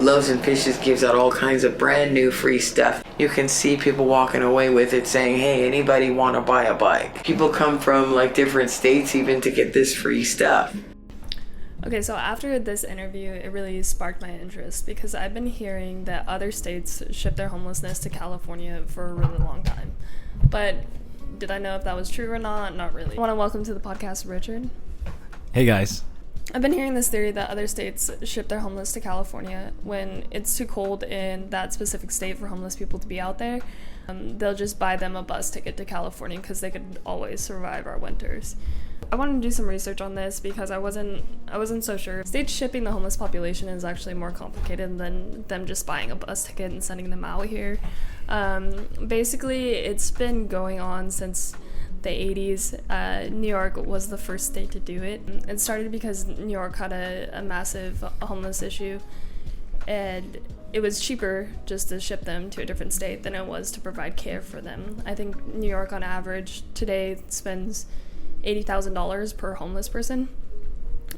Loaves and Fishes gives out all kinds of brand new free stuff. You can see people walking away with it saying, hey, anybody want to buy a bike? People come from like different states even to get this free stuff. Okay, so after this interview, it really sparked my interest because I've been hearing that other states ship their homelessness to California for a really long time. But did I know if that was true or not? Not really. I want to welcome to the podcast, Richard. Hey, guys. I've been hearing this theory that other states ship their homeless to California when it's too cold in that specific state for homeless people to be out there. They'll just buy them a bus ticket to California because they could always survive our winters. I wanted to do some research on this because I wasn't so sure. States shipping the homeless population is actually more complicated than them just buying a bus ticket and sending them out here. Basically, it's been going on since the 80s. New York was the first state to do it. It started because New York had a massive homeless issue, and it was cheaper just to ship them to a different state than it was to provide care for them. I think New York on average today spends $80,000 per homeless person,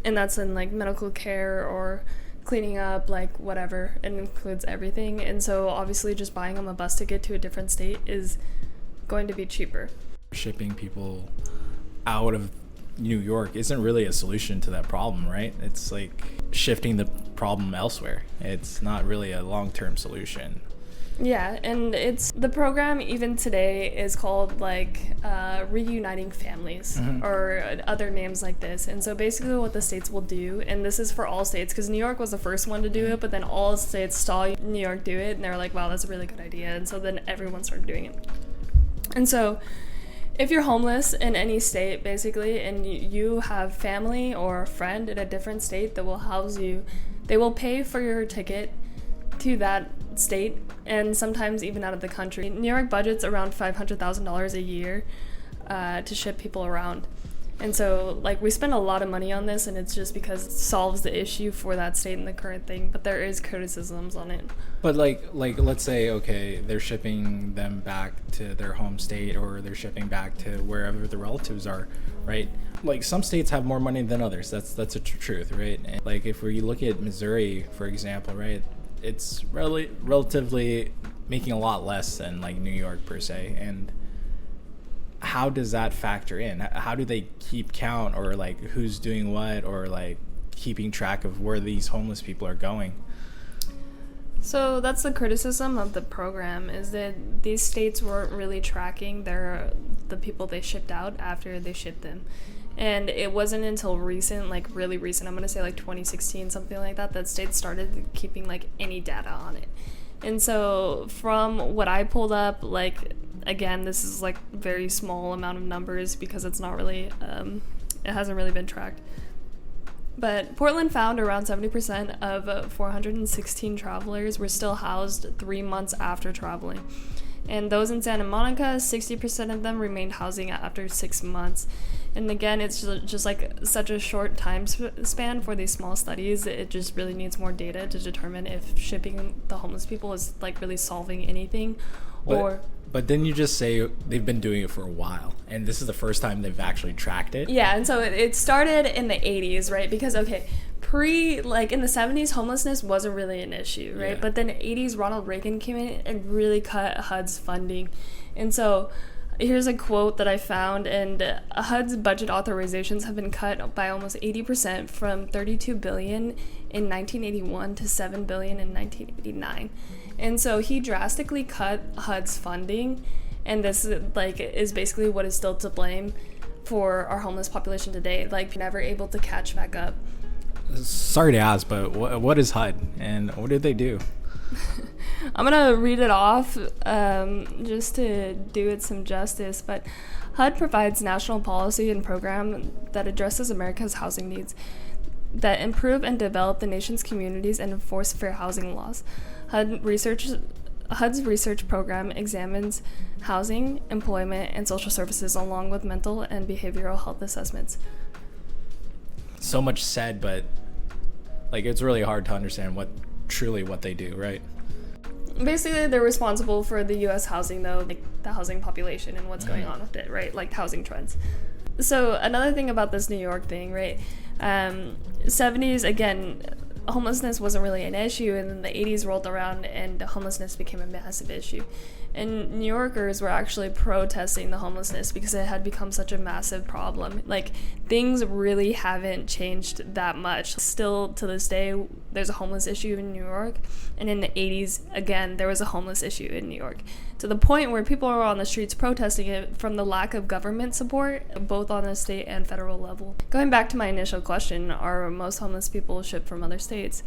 and that's in like medical care or cleaning up, like whatever. It includes everything, and so obviously just buying them a bus ticket to a different state is going to be cheaper. Shipping people out of New York isn't really a solution to that problem, right? It's like shifting the problem elsewhere. It's not really a long-term solution. Yeah, and it's the program even today is called like reuniting families or other names like this. And so basically what the states will do, and this is for all states because New York was the first one to do it, but then all states saw New York do it and they were like, wow, that's a really good idea. And so then everyone started doing it. And so if you're homeless in any state basically and you have family or a friend in a different state that will house you, they will pay for your ticket to that state and sometimes even out of the country. New York budgets around $500,000 a year to ship people around. And so like we spend a lot of money on this, and it's just because it solves the issue for that state and the current thing, but there is criticisms on it. But like let's say, okay, they're shipping them back to their home state or they're shipping back to wherever the relatives are, right? Like some states have more money than others. That's a truth, right? And like if we look at Missouri, for example, right? It's relatively making a lot less than like New York per se. And how does that factor in? How do they keep count or like who's doing what or like keeping track of where these homeless people are going? So that's the criticism of the program, is that these states weren't really tracking the people they shipped out after they shipped them. And it wasn't until recent, like really recent, I'm going to say like 2016, something like that states started keeping like any data on it. And so from what I pulled up, like, again, this is like very small amount of numbers because it's not really, it hasn't really been tracked. But Portland found around 70% of 416 travelers were still housed 3 months after traveling. And those in Santa Monica, 60% of them remained housing after 6 months. And again, it's just like such a short time span for these small studies. It just really needs more data to determine if shipping the homeless people is like really solving anything. But didn't you just say they've been doing it for a while, and this is the first time they've actually tracked it? Yeah, and so it started in the 80s, right? Because, okay, like in the 70s, homelessness wasn't really an issue, right? Yeah. But then in the 80s, Ronald Reagan came in and really cut HUD's funding. And so here's a quote that I found, and HUD's budget authorizations have been cut by almost 80% from $32 billion in 1981 to $7 billion in 1989. And so he drastically cut HUD's funding, and this is basically what is still to blame for our homeless population today, like never able to catch back up. Sorry to ask, but what is HUD and what did they do? I'm gonna read it off just to do it some justice, but HUD provides national policy and program that addresses America's housing needs, that improve and develop the nation's communities and enforce fair housing laws. HUD's research program examines housing, employment, and social services along with mental and behavioral health assessments. So much said, but like it's really hard to understand what they do, right? Basically, they're responsible for the U.S. housing, though, like the housing population and what's going on with it, right? Like housing trends. So another thing about this New York thing, right? 70s, again, homelessness wasn't really an issue, and then the 80s rolled around and homelessness became a massive issue. And New Yorkers were actually protesting the homelessness because it had become such a massive problem. Like, things really haven't changed that much. Still, to this day, there's a homeless issue in New York. And in the 80s, again, there was a homeless issue in New York. To the point where people were on the streets protesting it from the lack of government support, both on the state and federal level. Going back to my initial question, are most homeless people shipped from other states?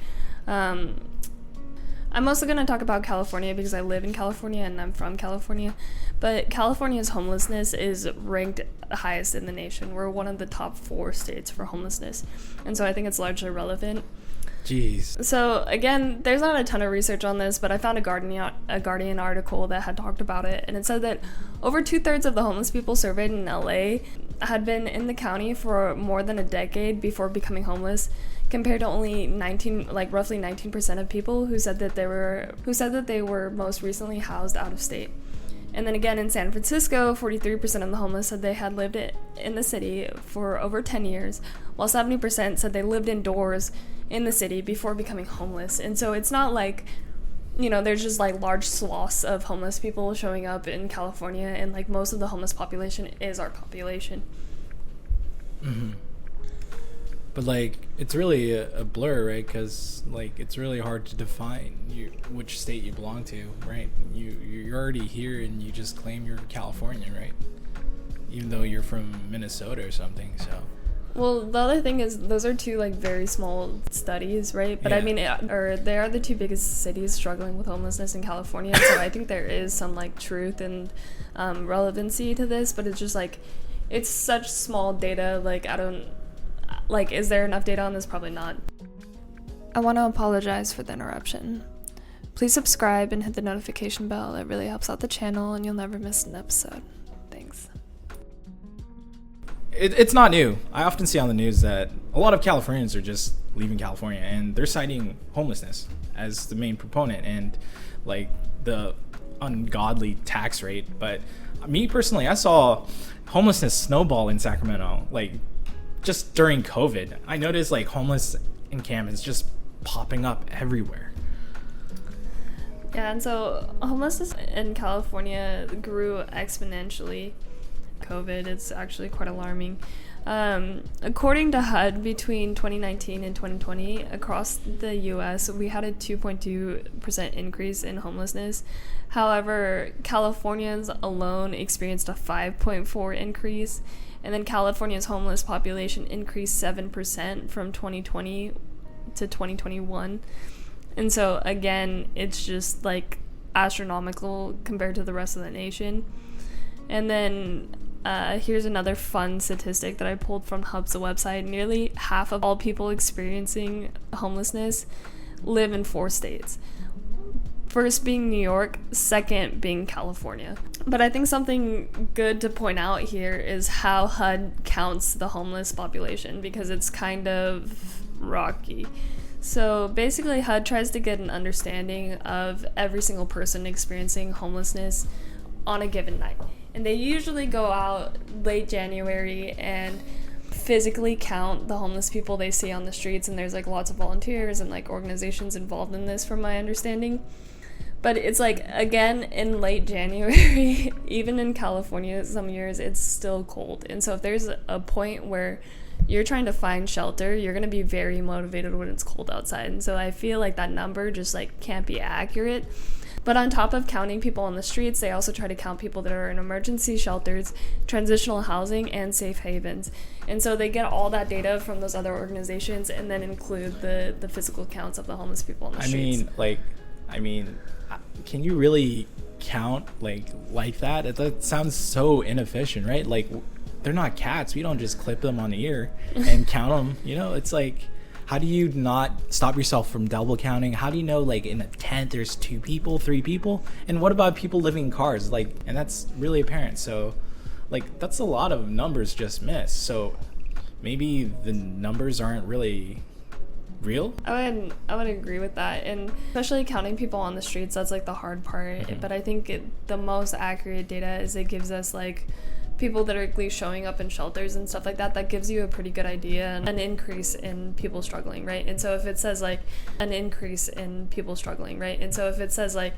I'm mostly going to talk about California because I live in California and I'm from California. But California's homelessness is ranked highest in the nation. We're one of the top 4 states for homelessness. And so I think it's largely relevant. Jeez. So again, there's not a ton of research on this, but I found a Guardian article that had talked about it. And it said that over 2/3 of the homeless people surveyed in LA had been in the county for more than a decade before becoming homeless, compared to only roughly 19% of people who said that they were most recently housed out of state. And then again in San Francisco, 43% of the homeless said they had lived in the city for over 10 years, while 70% said they lived indoors in the city before becoming homeless. And so it's not like, there's just like large swaths of homeless people showing up in California, and like most of the homeless population is our population. Mm-hmm. But like, it's really a blur, right? Because like, it's really hard to define which state you belong to, right? You're already here and you just claim you're California, right? Even though you're from Minnesota or something. So. Well, the other thing is those are 2 like very small studies, right? But yeah. I mean, they are the 2 biggest cities struggling with homelessness in California. So I think there is some like truth and relevancy to this, but it's just like, it's such small data. Like, is there enough data on this? Probably not. I want to apologize for the interruption. Please subscribe and hit the notification bell. It really helps out the channel and you'll never miss an episode. Thanks. It's not new. I often see on the news that a lot of Californians are just leaving California and they're citing homelessness as the main proponent and like the ungodly tax rate. But me personally, I saw homelessness snowball in Sacramento, like just during COVID. I noticed like homeless encampments just popping up everywhere. Yeah, and so homelessness in California grew exponentially. COVID, it's actually quite alarming. According to HUD, between 2019 and 2020, across the U.S., we had a 2.2% increase in homelessness. However, Californians alone experienced a 5.4% increase, and then California's homeless population increased 7% from 2020 to 2021. And so, again, it's just like astronomical compared to the rest of the nation. And then here's another fun statistic that I pulled from Hub's website. Nearly half of all people experiencing homelessness live in 4 states. First being New York, second being California. But I think something good to point out here is how HUD counts the homeless population, because it's kind of rocky. So basically HUD tries to get an understanding of every single person experiencing homelessness on a given night. And they usually go out late January and physically count the homeless people they see on the streets, and there's like lots of volunteers and like organizations involved in this from my understanding. But it's like, again, in late January, even in California some years, it's still cold. And so if there's a point where you're trying to find shelter, you're going to be very motivated when it's cold outside. And so I feel like that number just like can't be accurate. But on top of counting people on the streets, they also try to count people that are in emergency shelters, transitional housing, and safe havens. And so they get all that data from those other organizations and then include the physical counts of the homeless people on the streets. I mean, can you really count like that? That sounds so inefficient, right? Like, they're not cats. We don't just clip them on the ear and count them. It's like, how do you not stop yourself from double counting? How do you know, like, in a tent there's 2 people, 3 people? And what about people living in cars? Like, and that's really apparent. So, like, that's a lot of numbers just missed. So maybe the numbers aren't really real. I would agree with that, and especially counting people on the streets, that's like the hard part. Mm-hmm. But I think the most accurate data is it gives us like people that are at least showing up in shelters and stuff like that, that gives you a pretty good idea and an increase in people struggling, right? And so if it says like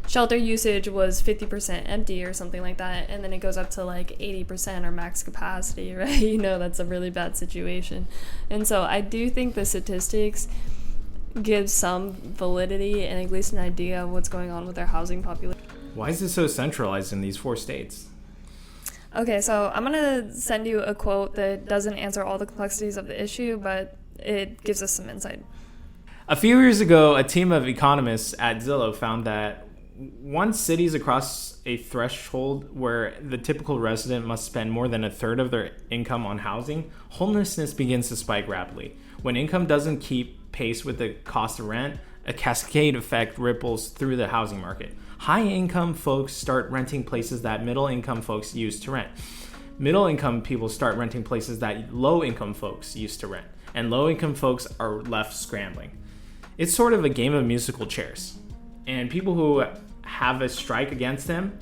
shelter usage was 50% empty or something like that, and then it goes up to like 80% or max capacity, right? You know, that's a really bad situation. And so I do think the statistics give some validity and at least an idea of what's going on with our housing population. Why is it so centralized in these 4 states? Okay, so I'm going to send you a quote that doesn't answer all the complexities of the issue, but it gives us some insight. A few years ago, a team of economists at Zillow found that once cities across a threshold where the typical resident must spend more than a third of their income on housing, homelessness begins to spike rapidly. When income doesn't keep pace with the cost of rent, a cascade effect ripples through the housing market. High-income folks start renting places that middle-income folks used to rent. Middle-income people start renting places that low-income folks used to rent. And low-income folks are left scrambling. It's sort of a game of musical chairs. And people who have a strike against them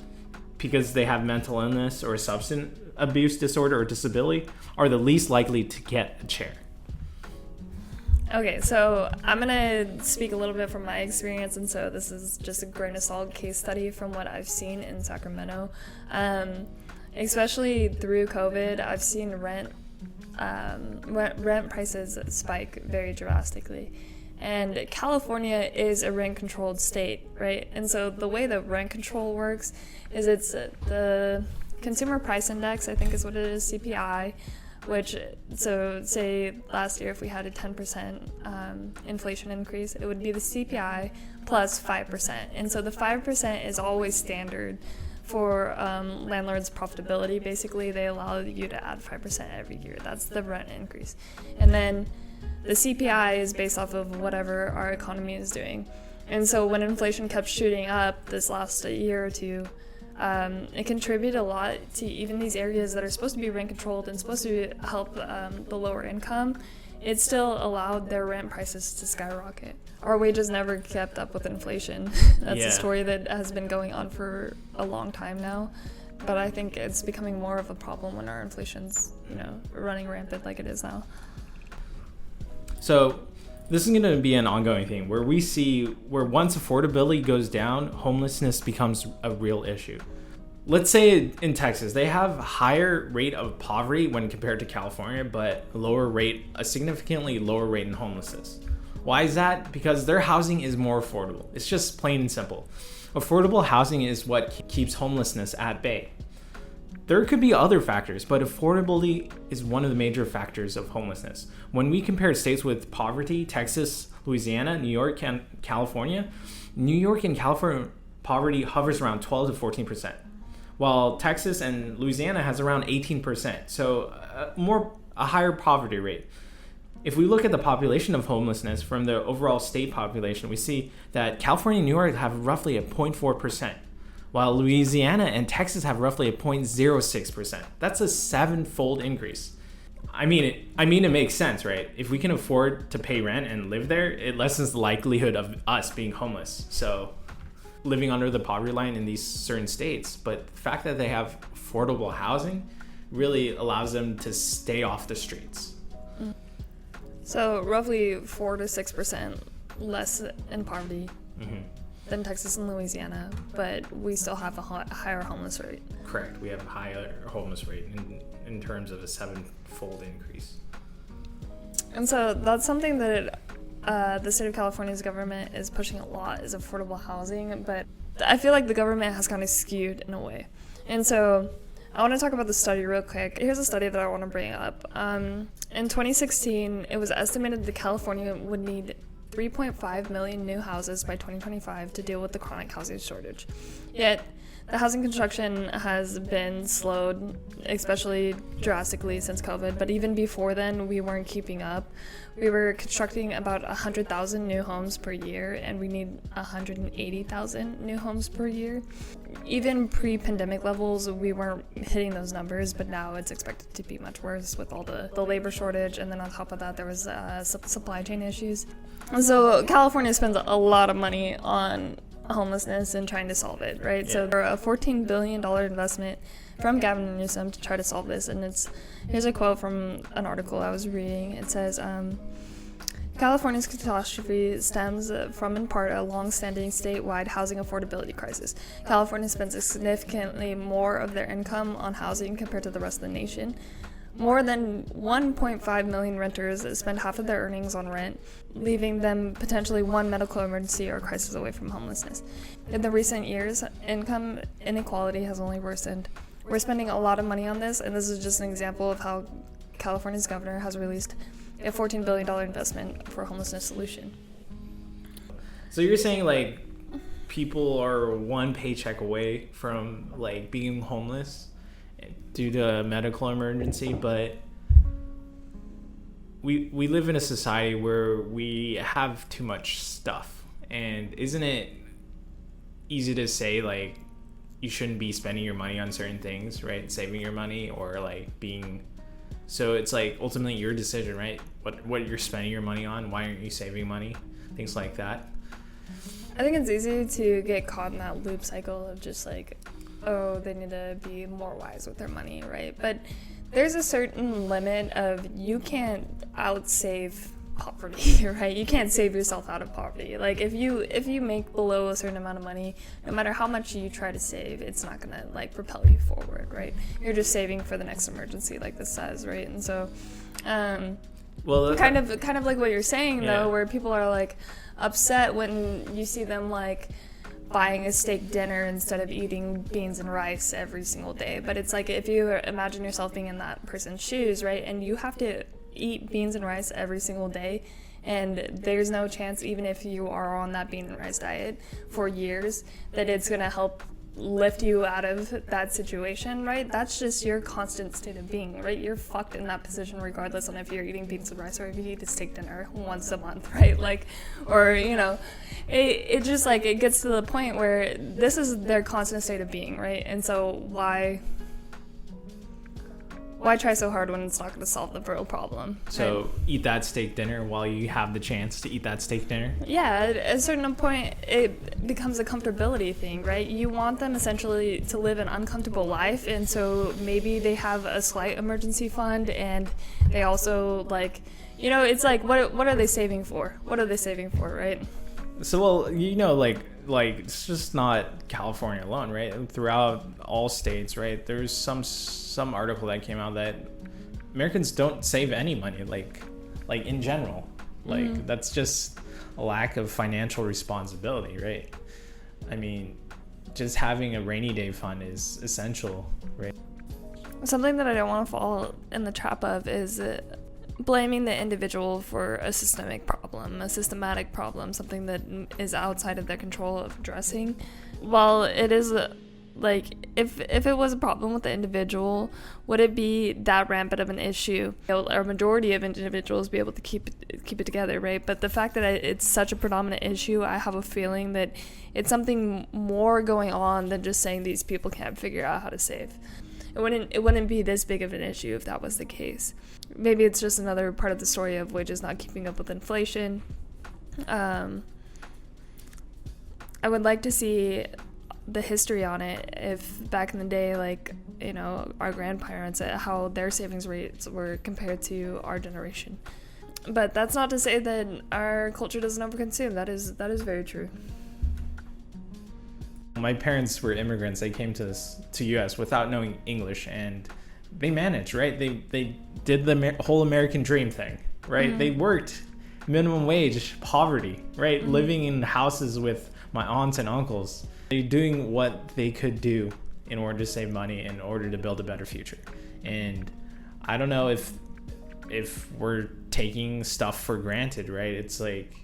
because they have mental illness or a substance abuse disorder or disability are the least likely to get a chair. Okay, so I'm going to speak a little bit from my experience, and so this is just a grain of salt case study from what I've seen in Sacramento. Especially through COVID, I've seen rent prices spike very drastically. And California is a rent-controlled state, right? And so the way that rent control works is it's the Consumer Price Index, I think is what it is, CPI, which, so say last year if we had a 10% inflation increase, it would be the CPI plus 5%. And so the 5% is always standard for landlords' profitability. Basically, they allow you to add 5% every year. That's the rent increase. And then the CPI is based off of whatever our economy is doing. And so when inflation kept shooting up this last year or two, it contributed a lot to even these areas that are supposed to be rent controlled and supposed to help the lower income. It still allowed their rent prices to skyrocket. Our wages never kept up with inflation. That's a story that has been going on for a long time now. But I think it's becoming more of a problem when our inflation's, running rampant like it is now. So this is going to be an ongoing thing where we see where once affordability goes down, homelessness becomes a real issue. Let's say in Texas, they have a higher rate of poverty when compared to California, but a significantly lower rate in homelessness. Why is that? Because their housing is more affordable. It's just plain and simple. Affordable housing is what keeps homelessness at bay. There could be other factors, but affordability is one of the major factors of homelessness. When we compare states with poverty, Texas, Louisiana, New York, and California, New York and California poverty hovers around 12 to 14%, while Texas and Louisiana has around 18%, so a higher poverty rate. If we look at the population of homelessness from the overall state population, we see that California and New York have roughly a 0.4%. While Louisiana and Texas have roughly a 0.06%. That's a 7-fold increase. I mean, it makes sense, right? If we can afford to pay rent and live there, it lessens the likelihood of us being homeless. So living under the poverty line in these certain states. But the fact that they have affordable housing really allows them to stay off the streets. So roughly 4 to 6% less in poverty. Mm-hmm. Than Texas and Louisiana, but we still have a higher homeless rate. Correct. We have a higher homeless rate in terms of a 7-fold increase. And so that's something that the state of California's government is pushing a lot, is affordable housing, but I feel like the government has kind of skewed in a way. And so I want to talk about the study real quick. Here's a study that I want to bring up. In 2016, it was estimated that California would need 3.5 million new houses by 2025 to deal with the chronic housing shortage. Yet, the housing construction has been slowed, especially drastically since COVID, but even before then, we weren't keeping up. We were constructing about 100,000 new homes per year, and we need 180,000 new homes per year. Even pre-pandemic levels, we weren't hitting those numbers, but now it's expected to be much worse with all the labor shortage, and then on top of that, there was supply chain issues. And so California spends a lot of money on homelessness and trying to solve it, right? So there are a $14 billion investment from Gavin Newsom to try to solve this. And here's a quote from an article I was reading. It says, California's catastrophe stems from, in part, a long-standing statewide housing affordability crisis. California spends significantly more of their income on housing compared to the rest of the nation. More than 1.5 million renters spend half of their earnings on rent, leaving them potentially one medical emergency or crisis away from homelessness. In the recent years, income inequality has only worsened. We're spending a lot of money on this, and this is just an example of how California's governor has released a $14 billion investment for a homelessness solution. So you're saying, like, people are one paycheck away from, like, being homeless due to a medical emergency, but we live in a society where we have too much stuff. And isn't it easy to say, like, you shouldn't be spending your money on certain things, right? Saving your money, or, like, being... So it's like ultimately your decision, right? What you're spending your money on, why aren't you saving money? Things like that. I think it's easy to get caught in that loop cycle of just like, oh, they need to be more wise with their money, right? But there's a certain limit of you can't outsave poverty, right? You can't save yourself out of poverty. Like if you make below a certain amount of money, no matter how much you try to save, it's not gonna like propel you forward, right? You're just saving for the next emergency, like this says, right? And so, well, kind of like what you're saying though, where people are like upset when you see them like buying a steak dinner instead of eating beans and rice every single day. But it's like if you imagine yourself being in that person's shoes, right? And you have to eat beans and rice every single day, and there's no chance, even if you are on that bean and rice diet for years, that it's going to help lift you out of that situation, right? That's just your constant state of being, right? You're fucked in that position regardless on if you're eating beans and rice or if you eat a steak dinner once a month, right? Like, or, you know, it just like, it gets to the point where this is their constant state of being, right? And so why try so hard when it's not going to solve the real problem? So right? Eat that steak dinner while you have the chance to eat that steak dinner? Yeah, at a certain point, it becomes a comfortability thing, right? You want them essentially to live an uncomfortable life, and so maybe they have a slight emergency fund, and they also, like, you know, it's like, what are they saving for? What are they saving for, right? So, well, you know, like it's just not California alone, right? Throughout all states, right? There's some article that came out that Americans don't save any money, like in general. Like that's just a lack of financial responsibility, right? I mean, just having a rainy day fund is essential, right? Something that I don't want to fall in the trap of is blaming the individual for a systematic problem, something that is outside of their control of addressing. While it is like, if it was a problem with the individual, would it be that rampant of an issue? A majority of individuals be able to keep it together, right? But the fact that it's such a predominant issue, I have a feeling that it's something more going on than just saying these people can't figure out how to save. It wouldn't be this big of an issue if that was the case. Maybe it's just another part of the story of wages not keeping up with inflation. I would like to see the history on it, if back in the day, like, you know, our grandparents, how their savings rates were compared to our generation. But that's not to say that our culture doesn't overconsume. That is very true. My parents were immigrants. They came to US without knowing English, and they managed, right? They did the whole American dream thing, right? They worked minimum wage, poverty, right? Living in houses with my aunts and uncles. They're doing what they could do in order to save money, in order to build a better future. And I don't know if we're taking stuff for granted, right? It's like,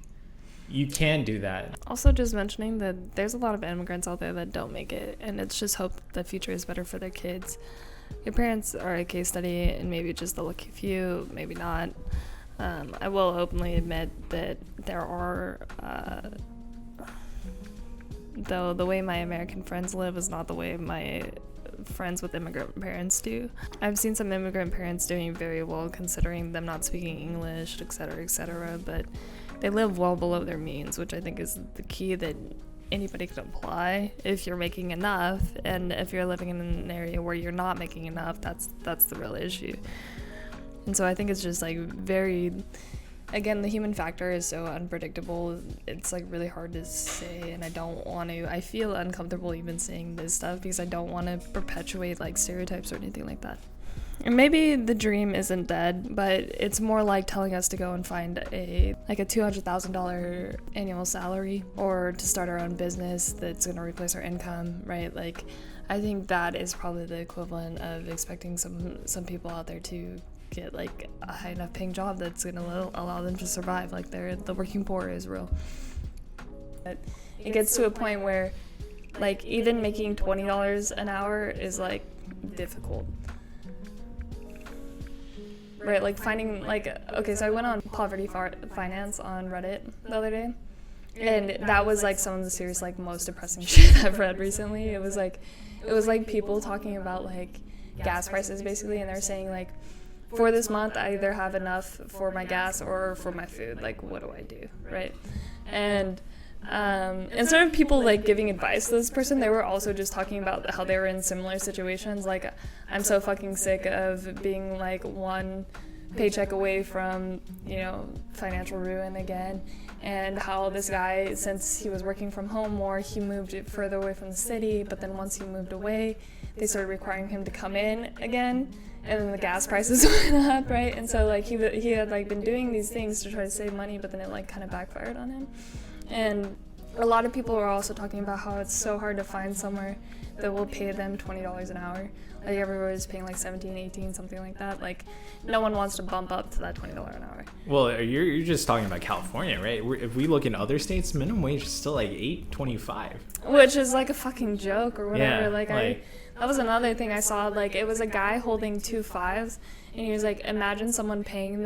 you can do that. Also, just mentioning that there's a lot of immigrants out there that don't make it, and it's just hope the future is better for their kids. Your parents are a case study, and maybe just the lucky few, maybe not. I will openly admit that there are, though the way my American friends live is not the way my friends with immigrant parents do. I've seen some immigrant parents doing very well considering them not speaking English, etc., but they live well below their means, which I think is the key that anybody could apply if you're making enough, and if you're living in an area where you're not making enough, that's the real issue. And so I think it's just like very, again, the human factor is so unpredictable. It's like really hard to say, and I feel uncomfortable even saying this stuff because I don't want to perpetuate like stereotypes or anything like that. And maybe the dream isn't dead, but it's more like telling us to go and find a $200,000 annual salary, or to start our own business that's going to replace our income, right? Like, I think that is probably the equivalent of expecting some people out there to get like a high enough paying job that's going to allow them to survive. Like, the working poor is real. But it gets to a point where like even making $20 an hour is like difficult. Right, like finding, like, okay, so I went on poverty finance on Reddit the other day, and that was like some of the serious, like, most depressing shit I've read recently. It was like people talking about like gas prices basically, and they're saying like, for this month I either have enough for my gas or for my food, like what do I do, right? And instead of people like giving advice to this person, they were also just talking about how they were in similar situations. Like, I'm so fucking sick of being like one paycheck away from, you know, financial ruin again, and how this guy, since he was working from home more, he moved further away from the city, but then once he moved away, they started requiring him to come in again, and then the gas prices went up, right? And so like he had like been doing these things to try to save money, but then it like kind of backfired on him. And a lot of people are also talking about how it's so hard to find somewhere that will pay them $20 an hour. Like, everybody's paying like 17, 18, something like that. Like, no one wants to bump up to that $20 an hour. Well, you're just talking about California, right? If we look in other states, minimum wage is still like $8.25, which is like a fucking joke or whatever. Yeah, that was another thing I saw. Like, it was a guy holding 2 5s, and he was like, imagine someone paying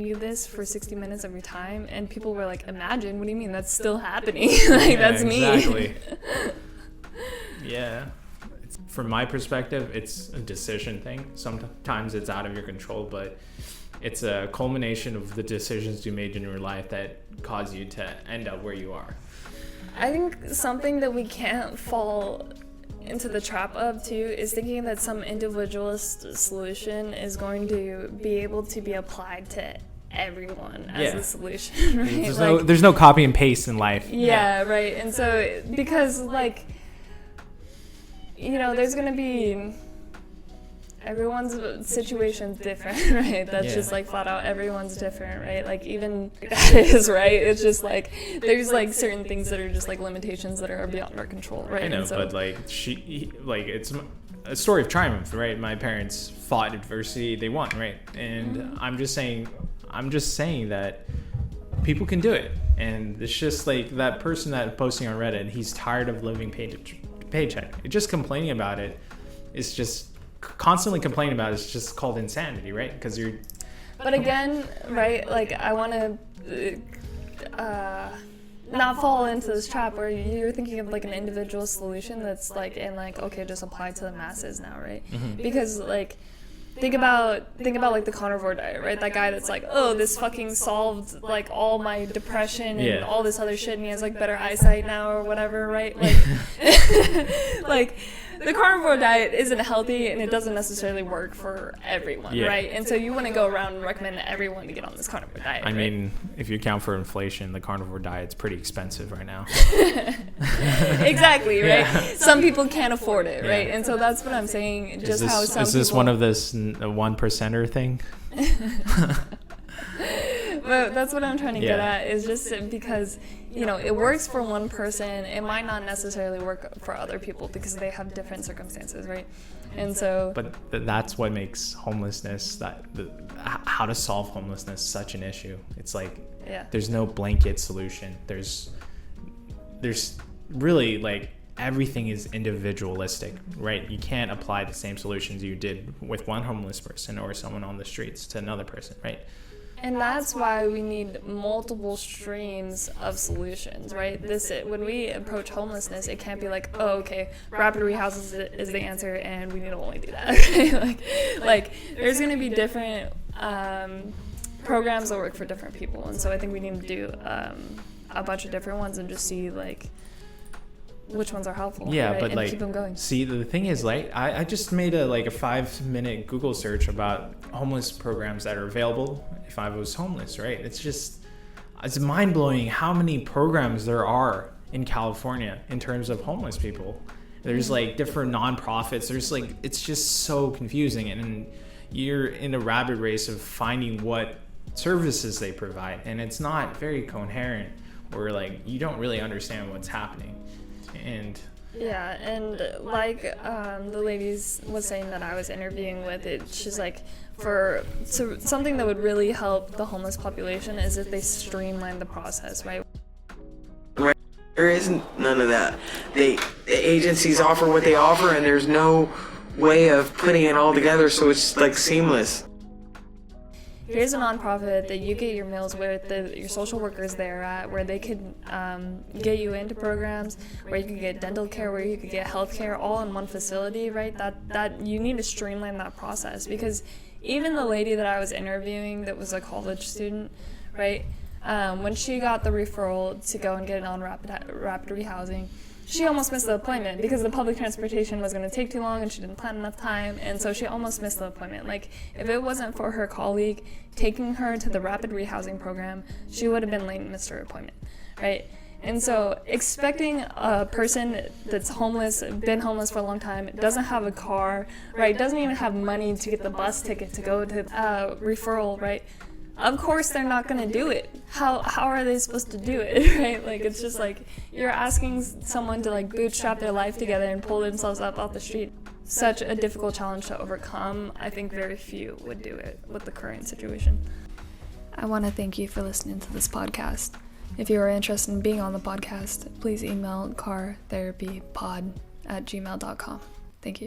you this for 60 minutes of your time. And people were like, imagine? What do you mean? That's still happening. Like, yeah, that's me. Exactly. Yeah. From my perspective, it's a decision thing. Sometimes it's out of your control, but it's a culmination of the decisions you made in your life that cause you to end up where you are. I think something that we can't fall into the trap of too is thinking that some individualist solution is going to be able to be applied to everyone as a solution, right? There's no copy and paste in life. Yeah, right. And so, because like, you know, there's gonna be, everyone's situation's different, right? That's just like flat out, everyone's different, right? Like, even that is, right? It's just like, there's like certain things that are just like limitations that are beyond our control, right? I know, but like it's a story of triumph, right? My parents fought adversity, they won, right? And I'm just saying that people can do it. And it's just like that person that posting on Reddit, he's tired of living paycheck. Just complaining about it is just constantly complaining about it. It's just called insanity, right? Because you're. But again, right? Like, I want to not fall into this trap where you're thinking of like an individual solution that's like, and like, okay, just apply to the masses now, right? Mm-hmm. Because like, think about like the carnivore diet, right? That guy that's like, oh, this fucking solved like all my depression and all this other shit, and he has like better eyesight now or whatever, right? Like, like, the carnivore diet isn't healthy, and it doesn't necessarily work for everyone, right? And so you want to go around and recommend everyone to get on this carnivore diet. I mean, if you account for inflation, the carnivore diet's pretty expensive right now. Exactly, right? Yeah. Some people can't afford it, right? And so that's what I'm saying. Just is this one of this 1%er thing? But that's what I'm trying to get at, is just because, you know, it works for one person, it might not necessarily work for other people because they have different circumstances, right? And so, but that's what makes homelessness, how to solve homelessness, such an issue. It's like, there's no blanket solution. There's really, like, everything is individualistic, right? You can't apply the same solutions you did with one homeless person or someone on the streets to another person, right? And that's why we need multiple streams of solutions, right? When we approach homelessness, it can't be like, oh, okay, rapid rehousing is the answer, and we need to only do that. Right? like there's going to be different programs that work for different people, and so I think we need to do a bunch of different ones and just see like which ones are helpful. Yeah, right? but and like, keep them going. see, the thing is, like, I just made a 5-minute Google search about homeless programs that are available if I was homeless, right? It's mind-blowing how many programs there are in California in terms of homeless people. There's like different nonprofits. There's like, it's just so confusing, and you're in a rabbit race of finding what services they provide, and it's not very coherent, or like you don't really understand what's happening. And yeah, and like the ladies was saying that I was interviewing with, she's like, so something that would really help the homeless population is if they streamline the process, right? There isn't none of that. The agencies offer what they offer, and there's no way of putting it all together so it's like seamless. Here's a nonprofit that you get your meals with, your social workers there at, where they could get you into programs, where you could get dental care, where you could get health care, all in one facility, right? That you need to streamline that process, because even the lady that I was interviewing that was a college student, right? When she got the referral to go and get it on rapid rehousing, she almost missed the appointment because the public transportation was going to take too long and she didn't plan enough time, and so she almost missed the appointment. Like, if it wasn't for her colleague taking her to the rapid rehousing program, she would have been late and missed her appointment, right? And so expecting a person that's homeless, been homeless for a long time, doesn't have a car, right, doesn't even have money to get the bus ticket to go to referral, right? Of course they're not going to do it. How are they supposed to do it, right? Like, it's just like you're asking someone to like bootstrap their life together and pull themselves up off the street. Such a difficult challenge to overcome. I think very few would do it with the current situation. I want to thank you for listening to this podcast. If you are interested in being on the podcast, please email cartherapypod@gmail.com.